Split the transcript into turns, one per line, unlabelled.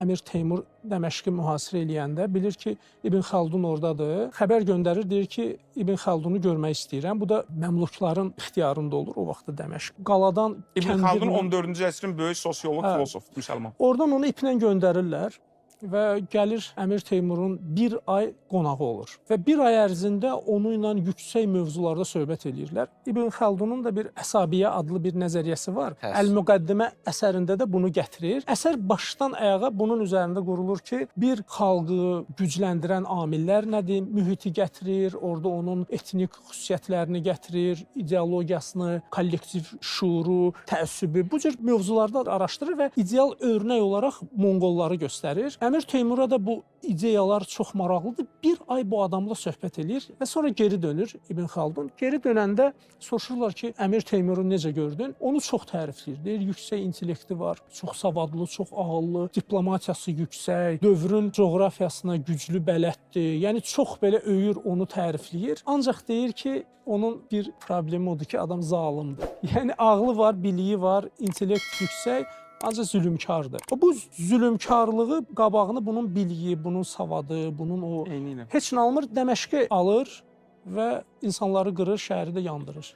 Əmir Teymur Dəməşqi mühasirə eləyəndə bilir ki, İbn Xaldun oradadır. Xəbər göndərir, deyir ki, İbn Xaldunu görmək istəyirəm. Bu da məmlukların ixtiyarında olur o vaxtda Dəməşq. Qaladan
İbn Xaldun 14-cü əsrin böyük sosioloq, filosof, müsəlman.
Oradan onu iplə göndərirlər və gəlir Əmir Teymurun bir ay qonağı olur. Və bir ay ərzində onu ilə yüksək mövzularda söhbət eləyirlər. İbn Xaldunun da bir Əsabiyyə adlı bir nəzəriyyəsi var. Əl-Müqəddimə əsərində də bunu gətirir. Əsər başdan ayağa bunun üzərində qurulur ki, bir xalqı gücləndirən amillər nədir? Mühiti gətirir, orada onun etnik xüsusiyyətlərini gətirir, ideologiyasını, kollektiv şuuru, təəssübü, bu cür mövzularda araşdırır və ideal örnək olaraq Monqolları göstərir. Əmir Teymura da bu ideyalar çox maraqlıdır. Bir ay bu adamla söhbət eləyir və sonra geri dönür İbn Xaldun. Geri dönəndə soruşurlar ki, Əmir Teymuru necə gördün? Onu çox tərifləyir. Deyir, yüksək intellekti var, çox savadlı, çox ağıllı, diplomatiyası yüksək, dövrün coğrafiyasına güclü bələddir. Yəni çox belə öyür, onu tərifləyir. Ancaq deyir ki, onun bir problemi odur ki, adam zalımdır. Yəni ağlı var, biliyi var, intellekt yüksək, ancaq zülümkardır. Bu zülümkarlığı qabağını bunun biliyi, bunun savadı, bunun o heç nə almır, Dəməşqi alır və insanları qırır, şəhəri də yandırır.